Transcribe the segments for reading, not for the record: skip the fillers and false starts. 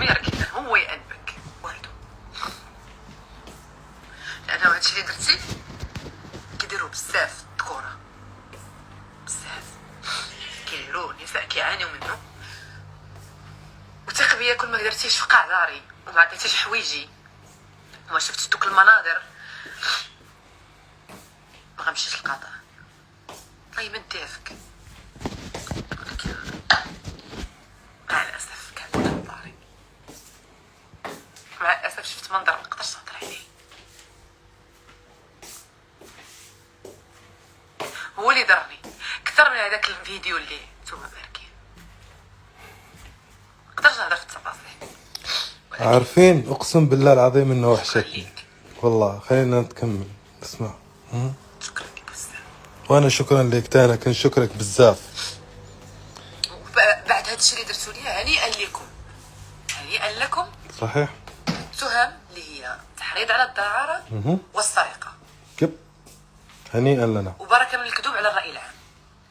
كذا هو يأنبك والده، لأنه هادشي اللي درتي كيديروه بزاف الذكورة، بزاف كيديروه النساء كيعانيو منه. وثق بيا كل ما درتيش في قاع داري وما عطيتيش حوايجي وما شفتش دوك المناظر ما غنمشيش للقضاء. طيب من دافك مع الاسف كان داري، مع الاسف شفت منظر ما نقدرش نهضر عليه. هو اللي ضرني اكثر من هذاك الفيديو اللي نتوما باركين. نقدرش نهضر في التفاصيل. عارفين اقسم بالله العظيم انه وحشتني والله. خلينا نكمل. اسمع. شكرا لك بزاف. وانا شكرا لك تانا، كن شكرك بزاف. بعد هذا الشيء اللي درتوا لي هنيئا لكم، هنيئا لكم. صحيح. تهم اللي هي تحريض على الدعارة والسرقة. كب هنيئا لنا. وبركة من الكذوب على الرأي العام.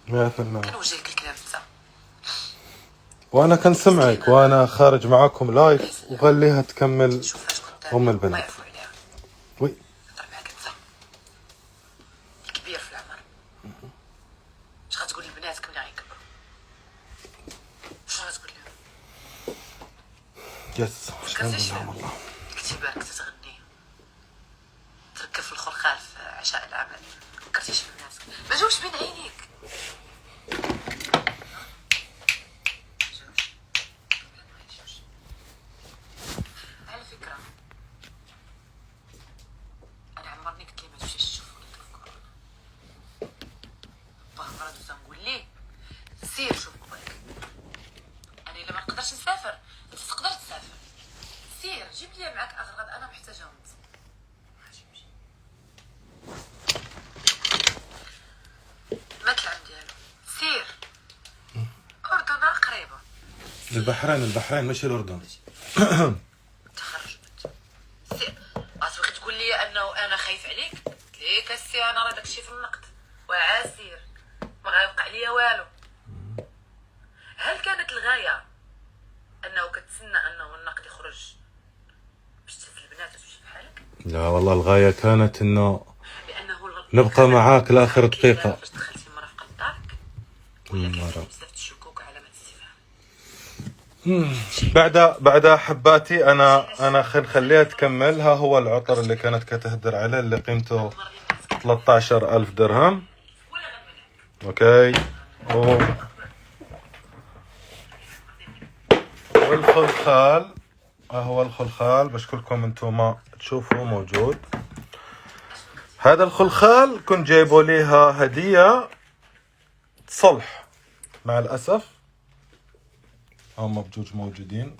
100%. كنوجه لك الكلام انت. وانا كنسمعك وانا خارج معاكم لايف وخليها تكمل. ام البنات. وي. هضر معاك انت. الكبير في العمر. اش غتقول لبناتك ملي غيكبروا؟ اش غتقول لهم؟ يس. والله. كنتي بالك تتغني تركب في الخلخال في عشاء العمل، فكرتيش في بناتك؟ ما جاوش بين عينيك. على فكرة أنا عمرني قلت لي ما تمشيش تشوف وليدك في كورونا. باه مرة دوزا نقول ليه سير شوف باباك. أنا إلا ما نقدرش نسافر أنت تقدر تسافر، سير جيب لي معاك أغراض أنا محتاجاهم أنت. مات العام ديالو سير. أردن قريبة. البحرين ماشي الأردن. تخرج سير. غتبغي تقول لي أنه أنا خايف عليك؟ قلت ليك السي أنا راه داكشي في النقد وعاسير ما غيوقع ليا والو. هل كانت الغاية أنه كتسنى أنه النقد يخرج باش تهز البنات وتمشي بحالك؟ لا والله الغاية كانت إنه لأنه نبقى معاك لآخر دقيقة. فاش دخلتي مرافقة دارك ولا كان فيه بزاف الشكوك وعلامات استفهام. بعد حباتي انا خليها تكمل. ها هو العطر اللي كانت كتهدر عليه اللي قيمته 13,000 درهم. اوكي. والخلخال، ها هو الخلخال باش كلكم انتم تشوفوا موجود. هذا الخلخال كنت جايبوا ليها هدية صلح، مع الأسف هم بجوج موجودين.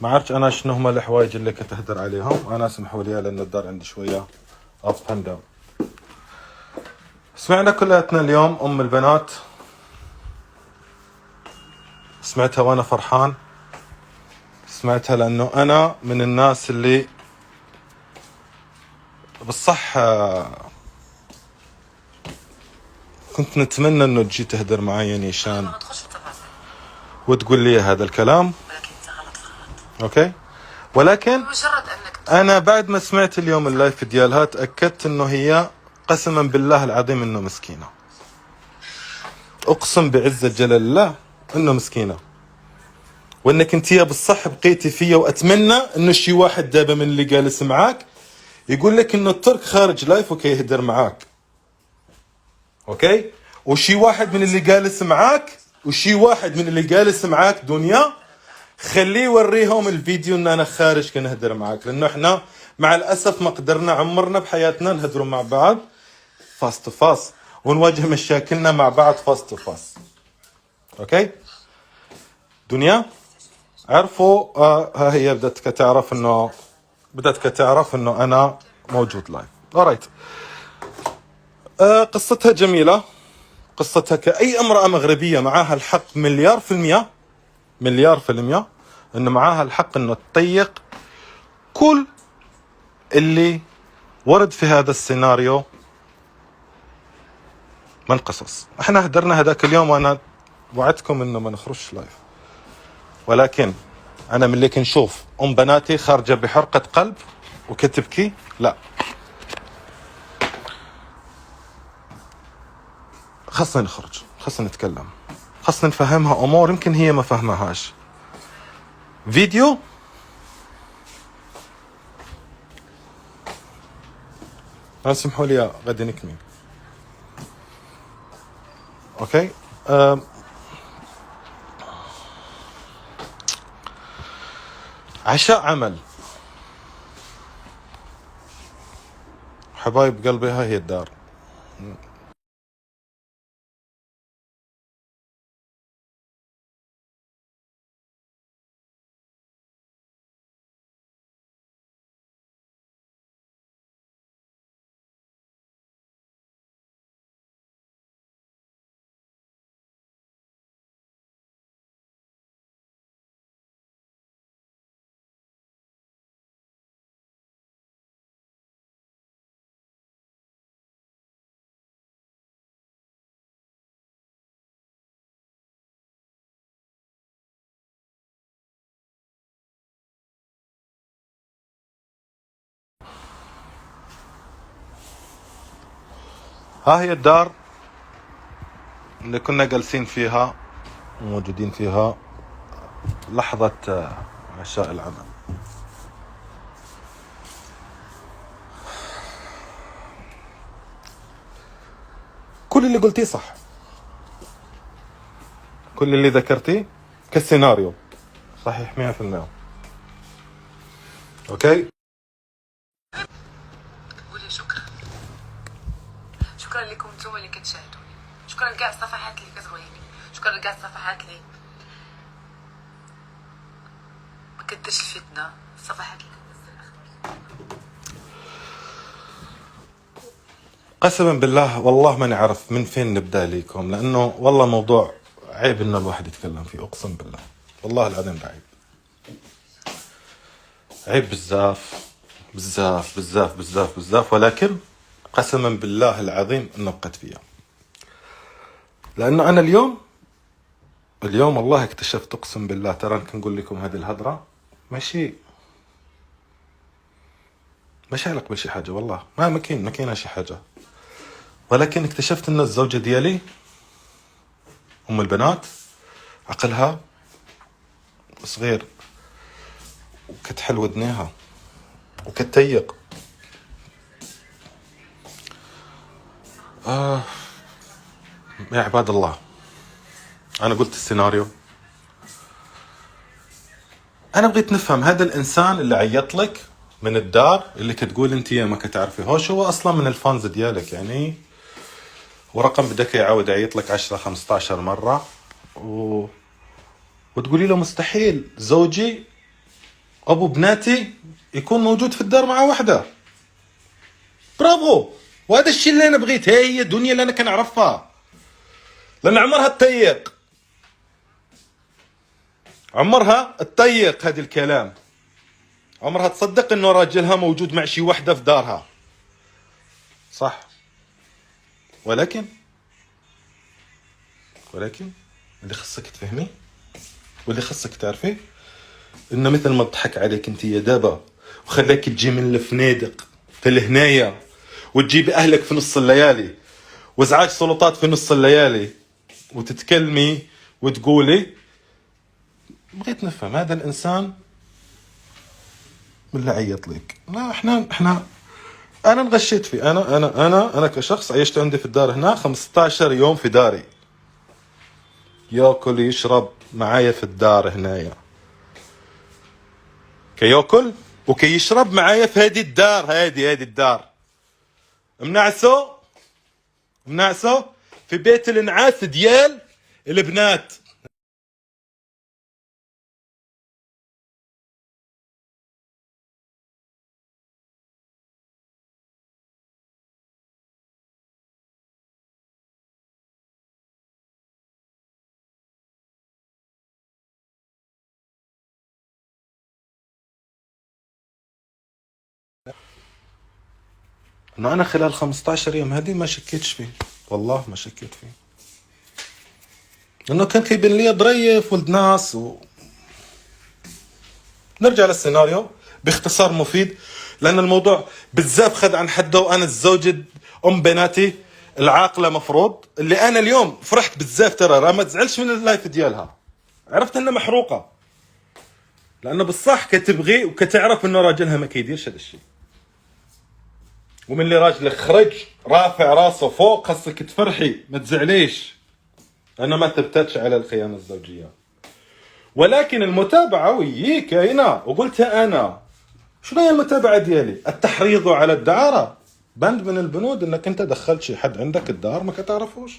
ما عرفت انا شنو هما الحوايج اللي كتهدر عليهم. انا اسمحوا لي لان الدار عندي شويه اب اند داون. سمعنا كلياتنا اليوم ام البنات، سمعتها وانا فرحان. سمعتها لانه انا من الناس اللي بالصح كنت نتمنى انه تجي تهدر معي نيشان وتقول لي هذا الكلام. اوكي. ولكن انا بعد ما سمعت اليوم اللايف ديالها تاكدت انه هي قسما بالله العظيم انه مسكينه. اقسم بعزه جلال الله انه مسكينه، وانك انتيا بالصح بقيتي فيا. واتمنى انه شي واحد دابا من اللي جالس معاك يقول لك انه الترك خارج لايف وكيهدر معاك. اوكي. وشي واحد من اللي جالس معاك دنيا خليه يوريهم الفيديو ان انا خارج كنهدر معاك، لانه احنا مع الاسف ما قدرنا عمرنا بحياتنا نهدروا مع بعض فاس تو فاس ونواجه مشاكلنا مع بعض فاس تو فاس. اوكي. دنيا عرفوا ها هي بدأت كتعرف انه انا موجود لايف. اورايت. قصتها جميلة. قصتها كأي امرأة مغربية معاها الحق مليار في المية انه معاها الحق انه تطيق كل اللي ورد في هذا السيناريو من قصص. احنا هدرنا هذاك اليوم وانا وعدتكم انه ما نخرجش لايف، ولكن أنا من اللي كنشوف بناتي خارجة بحرقة قلب وكتبكي، لا، خاصنا نخرج، خاصنا نتكلم، خاصنا نفهمها أمور يمكن هي ما فهمهاش. فيديو سمحوا لي غادي نكمل. اوكي. عشاء عمل حبايب قلبي، هاي هي الدار. ها هي الدار اللي كنا جالسين فيها وموجودين فيها لحظة عشاء العمل. كل اللي قلتيه صح، كل اللي ذكرتيه كالسيناريو صحيح 100%. اوكي. قولي شكرا. شكرا لكم انتم اللي كتشاهدوني، شكرا لكاع الصفحات اللي كتبغيني، شكرا لكاع الصفحات اللي ما كديرش الفتنه، الصفحات اللي كتنزل الاخبار. قسما بالله والله ما نعرف من فين نبدا ليكم، لانه والله موضوع عيب ان الواحد يتكلم فيه، اقسم بالله والله العظيم عيب، عيب بزاف بزاف بزاف بزاف بزاف، ولكن قسما بالله العظيم انه بقيت فيها، لانه انا اليوم والله اكتشفت، اقسم بالله ترى كنقول لكم هذه الهضره ماشي علق بشي حاجه، والله ما كاينه شي حاجه، ولكن اكتشفت ان الزوجه ديالي ام البنات عقلها صغير وكتحل ودنيها وكتيق. يا عباد الله، انا قلت السيناريو، انا بغيت نفهم هذا الانسان اللي عيط لك من الدار اللي كتقول انت ما كتعرفي هوش، هو اصلا من الفانز ديالك يعني، ورقم بدك يعاود يعيط لك 10 15 مره وتقولي له مستحيل زوجي ابو بناتي يكون موجود في الدار مع وحده. برافو، وهذا الشيء اللي انا بغيت، هي الدنيا اللي انا كنعرفها، لان عمرها تطيق، عمرها تطيق هذا الكلام، عمرها تصدق انه راجلها موجود مع شي وحده في دارها، صح؟ ولكن اللي خصك تفهمي واللي خصك تعرفي انه مثل ما ضحك عليك انت يا دابا وخلاك تجي من الفنادق لهنايا وتجيبي اهلك في نص الليالي وازعاج سلطات في نص الليالي وتتكلمي وتقولي، بغيت نفهم هذا الانسان من اللي عيط لك. لا احنا انا انغشيت فيه، انا كشخص عيشت عندي في الدار هنا 15 يوم في داري، ياكل يشرب معايا في الدار هنايا، كياكل وكي يشرب معايا في هذه الدار، هذه الدار منعسو في بيت الانعاس ديال البنات. انه انا خلال 15 يوم هذه ما شكيتش فيه، والله ما شكيت فيه، لانه كان كيبان لي ظريف ولد ناس نرجع للسيناريو باختصار مفيد، لأن الموضوع بزاف خد عن حده. وأنا الزوجة أم بناتي العاقلة مفروض، اللي أنا اليوم فرحت بزاف ترى، ما تزعلش من اللايف ديالها، عرفت أنها محروقة، لأنه بالصح كتبغي وكتعرف أنه راجلها ما كيديرش هذا الشيء. ومن اللي راجلك خرج رافع راسه فوق خاصك تفرحي ما تزعليش، لأنه ما ثبتتش على الخيانة الزوجية. ولكن المتابعة ويي كاينة، وقلتها أنا. شنو هي المتابعة ديالي؟ التحريض على الدعارة، بند من البنود انك انت دخلت شي حد عندك الدار ما كتعرفوش،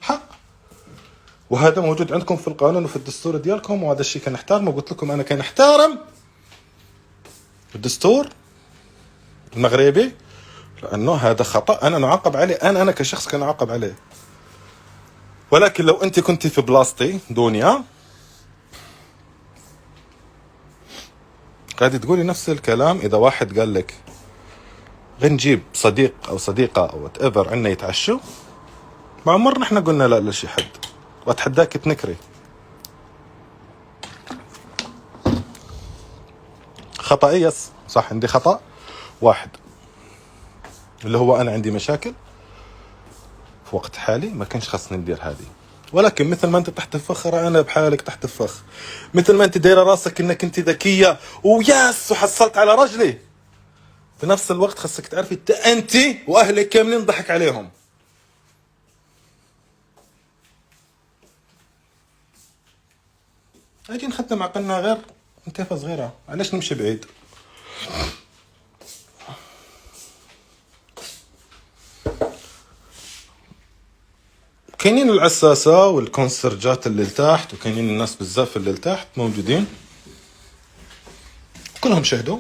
حق. وهذا موجود عندكم في القانون وفي الدستور ديالكم، وهذا الشيء كنحترمه. وقلت لكم انا كنحترم الدستور المغربي، لانه هذا خطأ انا نعاقب عليه، انا كشخص كنعاقب عليه. ولكن لو انت كنت في بلاصتي دنيا قاعد تقولي نفس الكلام. اذا واحد قال لك غنجيب صديق او صديقه او وات ايفر عنا يتعشوا، ما عمرنا احنا قلنا لا لشي حد، واتحداك تنكري. خطأي يس صح، عندي خطأ واحد اللي هو انا عندي مشاكل في وقت حالي ما كانش خاصني ندير هذه. ولكن مثل ما انت تحت الفخر انا بحالك تحت الفخ، مثل ما انت دايره راسك انك انت ذكيه وياس وحصلت على رجلي، بنفس الوقت خاصك تعرفي انت واهلك كاملين ضحك عليهم. اجي نخدم عقلنا غير انتفه صغيره، علاش نمشي بعيد؟ كاينين العساسه والكونسرجات اللي لتحت، وكاينين الناس بزاف اللي لتحت موجودين كلهم شهدوا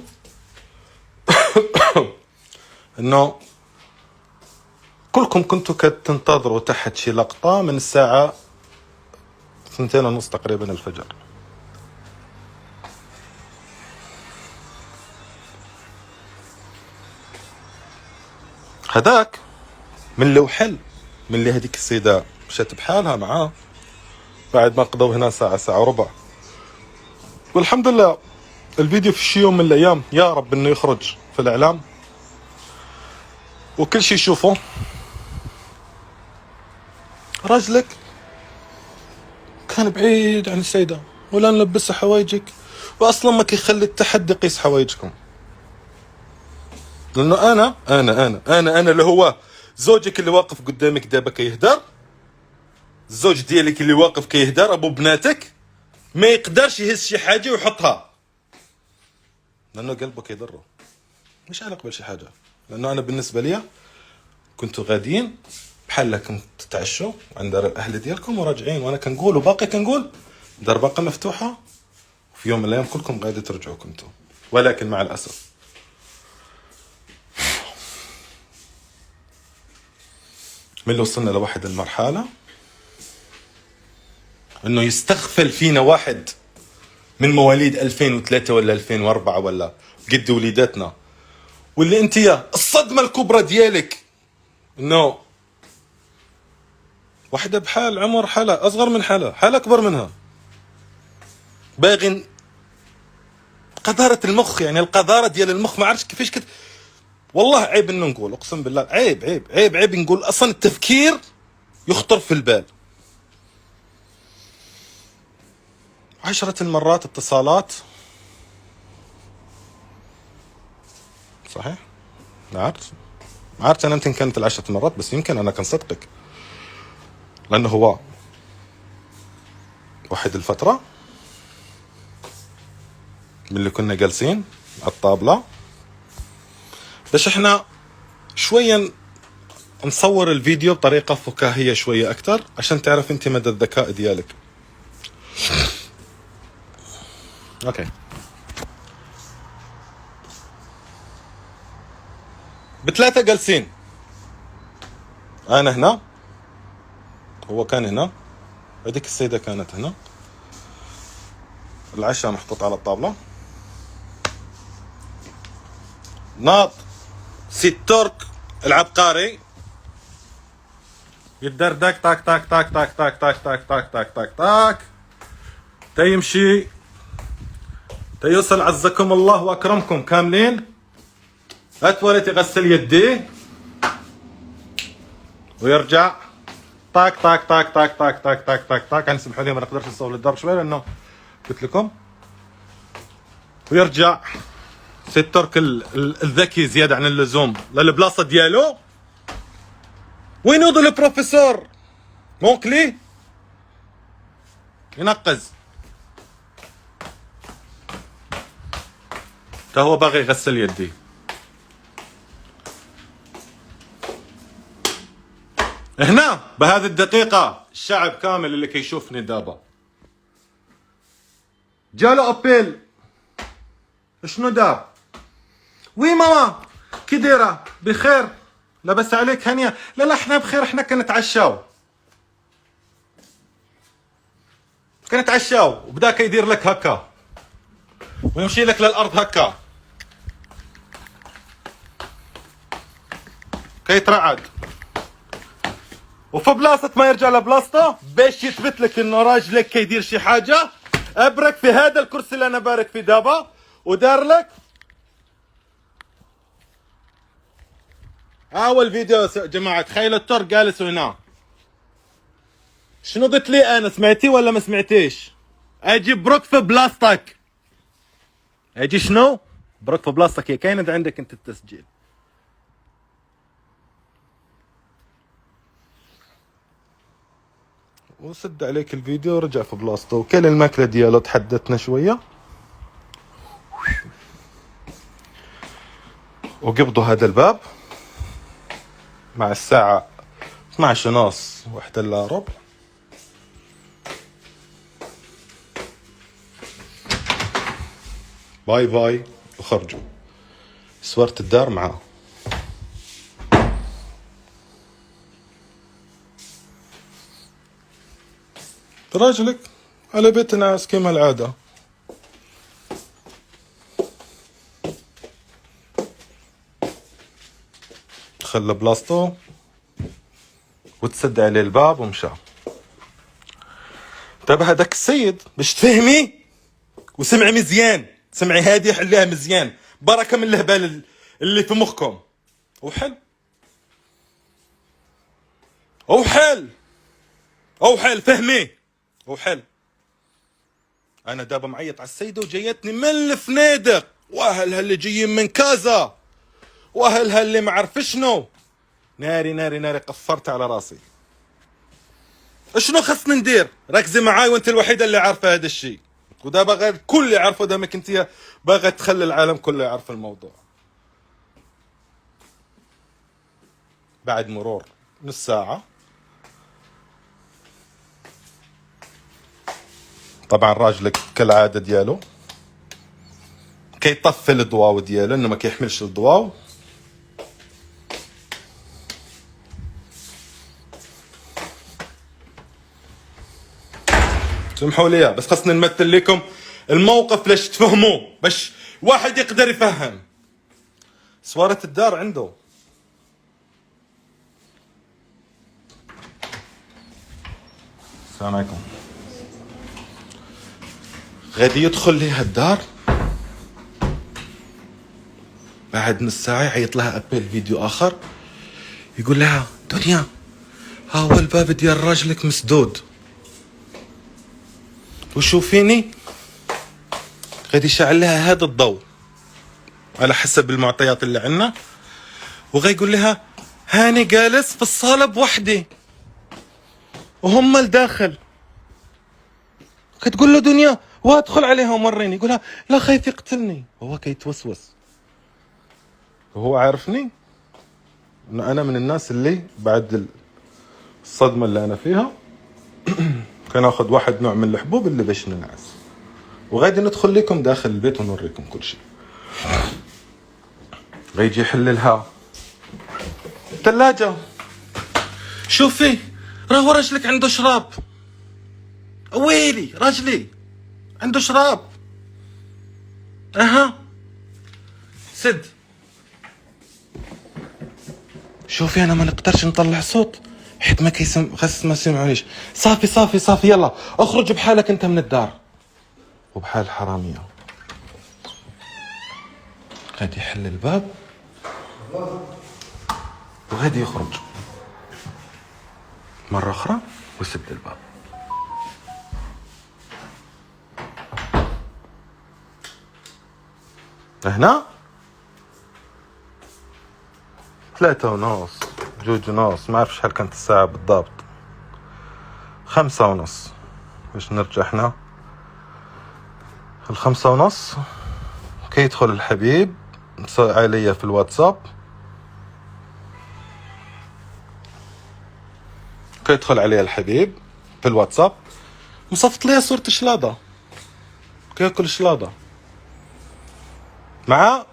انه كلكم كنتوا كتنتظروا تحت شي لقطه من الساعه 2:30 تقريبا الفجر. هذاك من اللي وحل، من اللي هذيك السيدة مشات بحالها معاه بعد ما قضوا هنا ساعة وربع. والحمد لله الفيديو في شي يوم من الأيام يا رب إنه يخرج في الإعلام وكل شي يشوفه. راجلك كان بعيد عن السيدة ولا نلبسها حوايجك، وأصلا ما كيخلي التحدي يقيس حوايجكم. لأنه أنا اللي هو زوجك اللي واقف قدامك دابا كيهدر، الزوج ديالك اللي واقف كيهدر، ابو بناتك ما يقدرش يهز شي حاجه ويحطها لانه قلبه كيضره، مش على قبل شي حاجه. لانه انا بالنسبه لي كنتوا غاديين بحال كنتوا تتعشوا عند الاهل ديالكم وراجعين، وانا كنقول وباقي كنقول دار باقا مفتوحه، وفي يوم من الايام كلكم غادي ترجعوا كنتوا. ولكن مع الاسف من اللي وصلنا لواحد المرحله انه يستغفل فينا واحد من مواليد 2003 ولا 2004 ولا قد وليداتنا، واللي انت الصدمه الكبرى ديالك انه واحده بحال عمر حالة اصغر من حالة اكبر منها باغي قذاره المخ، يعني القذاره ديال المخ ما عرفتش كيفاش والله عيب انه نقول، اقسم بالله عيب عيب عيب عيب نقول اصلا التفكير يخطر في البال. 10 المرات اتصالات، صحيح؟ ما عارف انا يمكن كانت 10 مرات، بس يمكن انا كان صدقك، لانه هو واحد الفترة من اللي كنا جالسين على الطابلة باش احنا شوية نصور الفيديو بطريقة فكاهية شوية اكتر عشان تعرف انت مدى الذكاء ديالك. اوكي، بثلاثة جالسين، انا هنا، هو كان هنا، هذيك السيدة كانت هنا، العشاء محطوط على الطاولة، ناط سي ترك العبقري يدردك تاك تاك تاك تاك تاك تاك تاك تاك تاك تاك تاك تيمشي تيوصل عزكم الله واكرمكم كاملين. اتولت يغسل يديه ويرجع طاق طاق طاق طاق طاق طاق طاق طاق طاق. يعني سمحوا لي ما نقدرش نصور الدار شوي لانه قلت لكم. ويرجع سيترك الذكي زياده عن اللزوم للبلاصه ديالو. وين يوضل البروفيسور مونكلي ينقز تا هو باغي يغسل يديه. هنا بهذه الدقيقة الشعب كامل اللي كيشوفني دابا جاله ابيل. شنو دار؟ وي ماما كي دايرة؟ بخير لاباس عليك هانية؟ لا لا احنا بخير، احنا كنتعشاو وبدا كيدير لك هكا ويمشي لك للارض هكا كيترعد. وفي بلاصة ما يرجع لبلاصته باش يثبت لك انه راجلك كيدير شي حاجة، ابرك في هذا الكرسي اللي انا بارك فيه دابا ودار لك. ها هو الفيديو يا جماعة. تخيلوا التور جالس هنا. شنو قلت لي انا؟ سمعتي ولا ما سمعتيش؟ اجي بروك في بلاصتك. اجي شنو؟ بروك في بلاصتك. هي كاينة عندك انت التسجيل. وسد عليك الفيديو ورجع في بلاصته وكل الماكله ديالو. تحدثنا شويه وقبضوا هذا الباب مع الساعه 12:30 1 الا ربع. باي باي وخرجوا. سوارة الدار معاه. راجلك على بيت ناس كما العادة. خلى بلاصتو وتسد عليه الباب ومشى. طيب هذاك السيد باش تفهمي وسمعي مزيان، سمعي هادي حليها مزيان بركة من الهبال اللي في مخكم. وحل فهمي وحل. انا دابا معيط على السيده وجايتني من الفنادق واهلها اللي جايين من كازا واهلها اللي ما عرف شنو. ناري قفرت على راسي. شنو خصني ندير؟ ركزي معاي وانت الوحيده اللي عارفه هذا الشيء، ودابا غير الكل يعرفه دامك انت باغا تخلي العالم كله يعرف الموضوع. بعد مرور نص ساعه طبعا راجلك كالعاده ديالو كيطفي الضواو ديالو انه ما كيحملش الضواو. سمحوا لي بس خصني نمثل لكم الموقف باش تفهموا، باش واحد يقدر يفهم. سوارة الدار عنده. السلام عليكم. غادي يدخل ليها الدار بعد نص ساعة يعيط لها ابيل فيديو اخر يقول لها دنيا ها هو الباب ديال راجلك مسدود وشوفيني. غادي يشعل لها هذا الضوء على حسب المعطيات اللي عندنا وغيقول لها هاني جالس في الصالة بوحدي وهم الداخل. كتقول له دنيا وادخل عليهم وريني. يقولها لا خايف يقتلني. هو كيتوسوس وهو عارفني انه انا من الناس اللي بعد الصدمة اللي انا فيها كان اخذ واحد نوع من الحبوب اللي باش ننعس. وغادي ندخل لكم داخل البيت ونوريكم كل شيء. غيجي يحللها الثلاجة. شوفي راهو راجلك عنده شراب. ويلي راجلي عنده شراب. اها سد. شوفي انا ما نقدرش نطلع صوت حيت ما خاص ما يسمعونيش. صافي يلا اخرج بحالك انت من الدار. وبحال حرامية غادي يحل الباب وغادي يخرج مرة أخرى ويسد الباب. هنا 3:30 2:30 ما أعرف شحال كانت الساعة بالضبط، 5:30 باش نرجع هنا. 5:30 كيدخل الحبيب عليا في الواتساب، كيدخل عليا الحبيب في الواتساب مصفط لي صورة الشلاضة، كياكل الشلاضة مع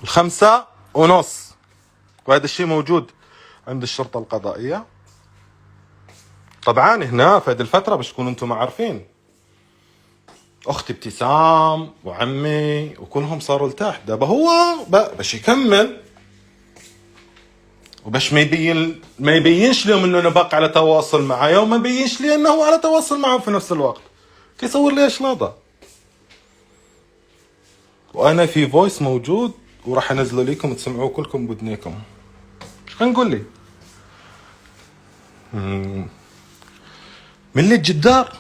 5:30. وهذا الشيء موجود عند الشرطة القضائية. طبعا هنا في هذه الفترة باش تكونوا انتم عارفين، اختي ابتسام وعمي وكلهم صاروا لتحت. دابا هو باش يكمل وباش ما يبينش لهم انه انا باقي على تواصل معايا، وما يبينش لي انه هو على تواصل معهم في نفس الوقت، كيصور لي شلاضة. وانا في فويس موجود وراح انزله لكم تسمعوه كلكم بودنيكم. ايش كنقول لي؟ من اللي الجدار،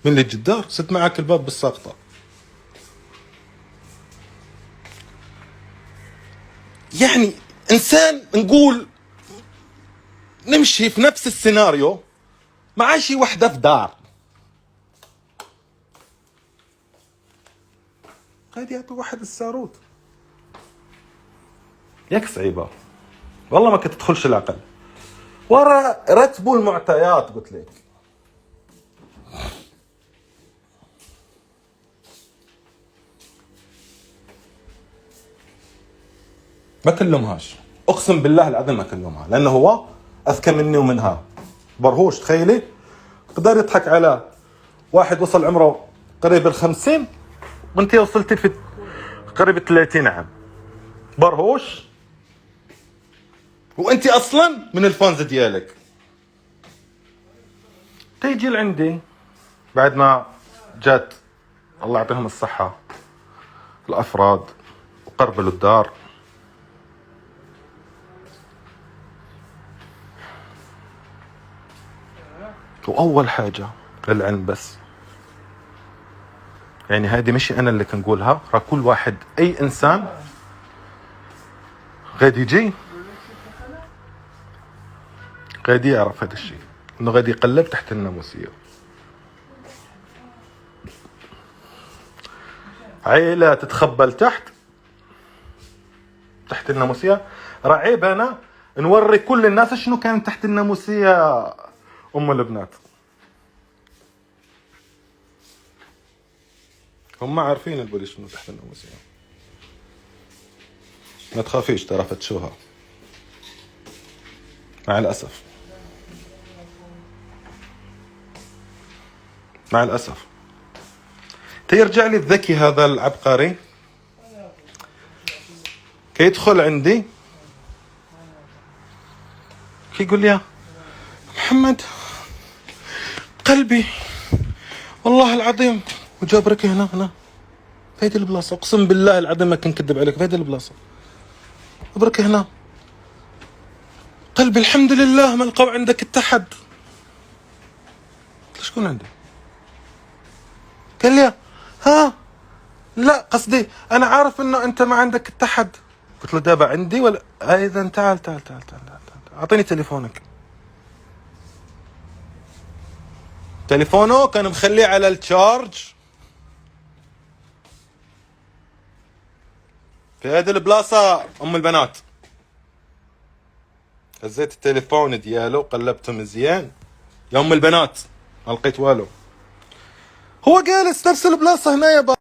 من اللي الجدار سد معك الباب بالساقطة. يعني انسان نقول نمشي في نفس السيناريو مع شي وحدة في دار، غادي يعطوا واحد الساروت. ياك صعيبة والله ما كتدخلش العقل. ورا رتبوا المعطيات قلت لك. ما كلمهاش، اقسم بالله العظيم ما كلمها، لانه هو اذكى مني ومنها. برهوش تخيلي قدر يضحك على واحد وصل عمره قريب 50 وانت وصلتي في قريب 30 عام. برهوش وانت اصلا من الفانز ديالك. تيجي لعندي بعد ما جات الله يعطيهم الصحة الافراد وقربلوا الدار، واول حاجة للعلم بس، يعني هذه مش انا اللي كنقولها، راه كل واحد اي انسان غادي يجي غادي يعرف هذا الشيء، انه غادي يقلب تحت الناموسية. عائلة تتخبل تحت الناموسية. راه عيب انا نوري كل الناس شنو كان تحت الناموسية ام البنات. هم عارفين البوليس شنو تحت الناموسية، ما تخافيش ترى فتشوها. مع الأسف مع الأسف تيرجع لي الذكي هذا العبقري كيدخل عندي كيقول لي يا محمد قلبي والله العظيم، وجابرك هنا في هذه البلاصة، اقسم بالله العظيم ما كنكذب عليك، في هذه البلاصة برك هنا قلبي الحمد لله ما لقوا عندك اتحد. شكون عندي؟ قال لي ها لا قصدي انا عارف انه انت ما عندك اتحد. قلت له دابا عندي ولا اذا تعال اعطيني تليفونك. تليفونه كان مخليه على التشارج في هذه البلاصة ام البنات. هزيت التليفون ديالو قلبته مزيان يا ام البنات ما لقيت والو. هو جالس نفس البلاصة هنا يا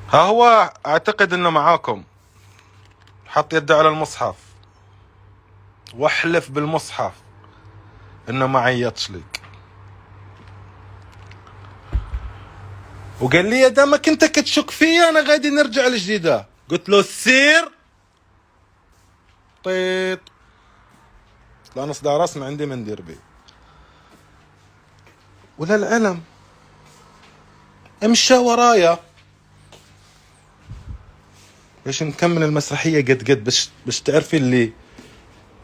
ها هو اعتقد انه معاكم حط يده على المصحف واحلف بالمصحف انه ما عيطش لك، وقال لي يا دامك انت كتشك فيا انا غادي نرجع لجديده. قلت له سير طيط، لا نصدع راس ما عندي ما ندير بيه. ولا العلم امشى ورايا باش نكمل المسرحيه قد باش تعرفي اللي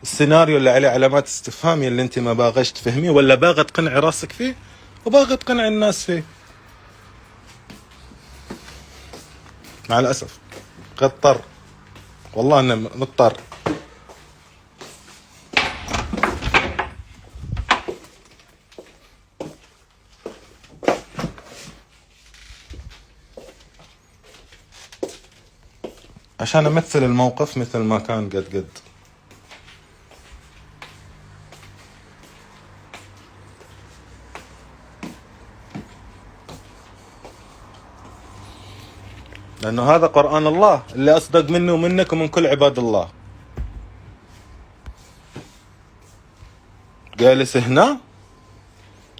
السيناريو اللي عليه علامات استفهام اللي انت ما باغاش تفهميه ولا باغا تقنعي راسك فيه وباغا تقنعي الناس فيه. مع الاسف اضطر، والله انا مضطر. عشان امثل الموقف مثل ما كان قد لانه هذا قرآن الله اللي اصدق منه ومنك ومن كل عباد الله. جالس هنا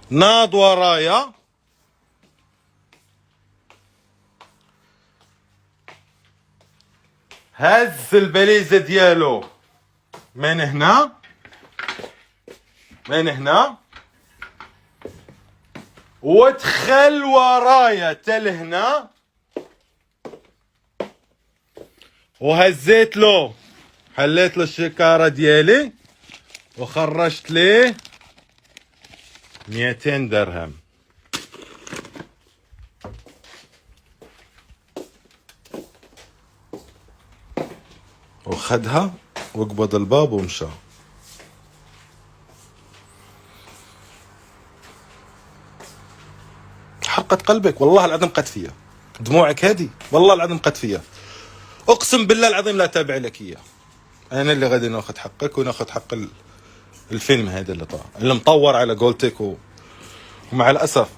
ناض ورايا هز البليزه ديالو من هنا ودخل ورايا تل هنا وهزيت له، حليت له الشكاره ديالي وخرجت ليه 200 درهم. وخدها وقبض الباب ومشى. حرقت قلبك والله العظيم قد فيها دموعك هذه، والله العظيم قد فيها، اقسم بالله العظيم لا تابع لك اياه. انا اللي غادي ناخذ حقك وناخذ حق الفيلم هذا اللي مطور على قولتك ومع الاسف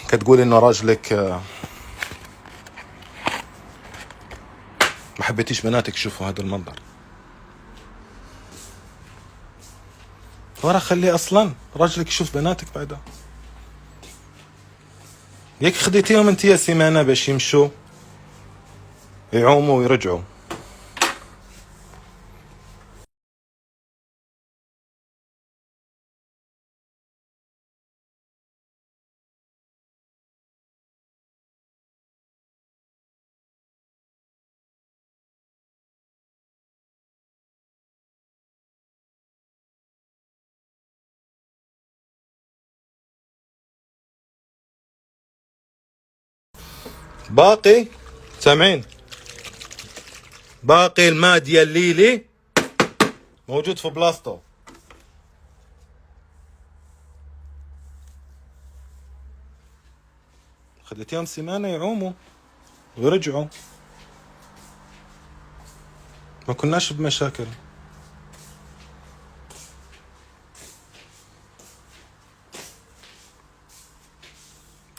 كتقول انه راجلك ما حبيتيش بناتك يشوفوا هذا المنظر. ورا خليه اصلا راجلك يشوف بناتك بعدها. ياك خديتيهم انت يا سيمانه باش يمشوا يعوموا ويرجعوا. باقي سامعين؟ باقي الماء ديال ليلي موجود في بلاصتو. خديتيهم سيمانه يعوموا ويرجعوا، ما كناش بمشاكل.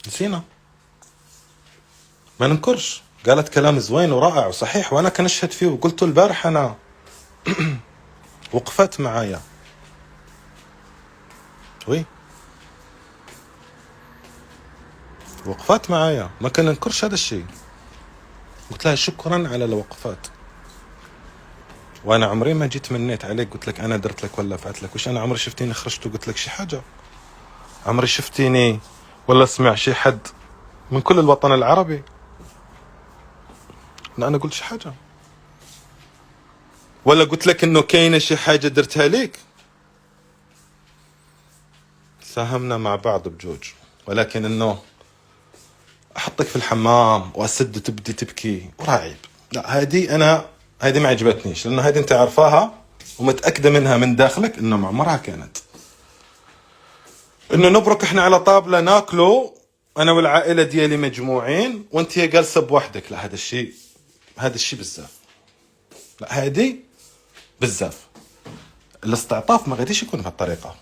نسينا، ما ننكرش، قالت كلام زوين ورائع وصحيح وانا كان اشهد فيه وقلت البارح انا وقفت معايا وي وقفت معايا، ما كان ننكرش هذا الشيء. قلت لها شكرا على الوقفات، وانا عمري ما جيت منيت عليك قلت لك انا درت لك ولا فعلت لك. وش انا عمري شفتيني خرجت وقلت لك شي حاجه؟ عمري شفتيني ولا سمع شي حد من كل الوطن العربي لا انا قلت شي حاجه؟ ولا قلت لك انه كاينه شي حاجه درتها ليك؟ ساهمنا مع بعض بجوج، ولكن انه احطك في الحمام واسد تبدي تبكي وراعيب، لا هذه ما عجبتنيش، لانه هذه انت عارفاها ومتاكده منها من داخلك انه ما عمرها كانت. انه نبرك احنا على طابله ناكلوا انا والعائله ديالي مجموعين وانت جالسه بوحدك، لا هذا الشيء بزاف، لا هذه بزاف. الاستعطاف ما غاديش يكون بهالطريقه.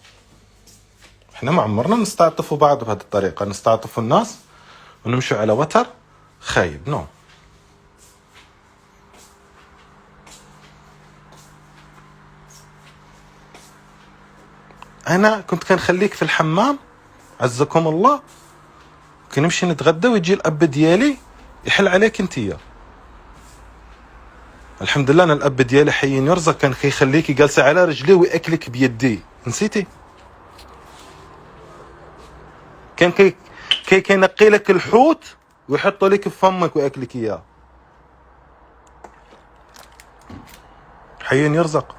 احنا ما عمرنا نستعطفوا بعض بهذه الطريقه، نستعطفوا الناس ونمشوا على وتر خايب. نو انا كنت كنخليك في الحمام عزكم الله، كنمشي نتغدى ويجي الاب ديالي يحل عليك انتيا. الحمد لله انا الاب ديالي حي يرزق كان كيخليكي جالسه على رجليه وياكلك بيديه، نسيتي؟ كان كينقي لك الحوت ويحطه لك في فمك وياكلك اياه. حي يرزق.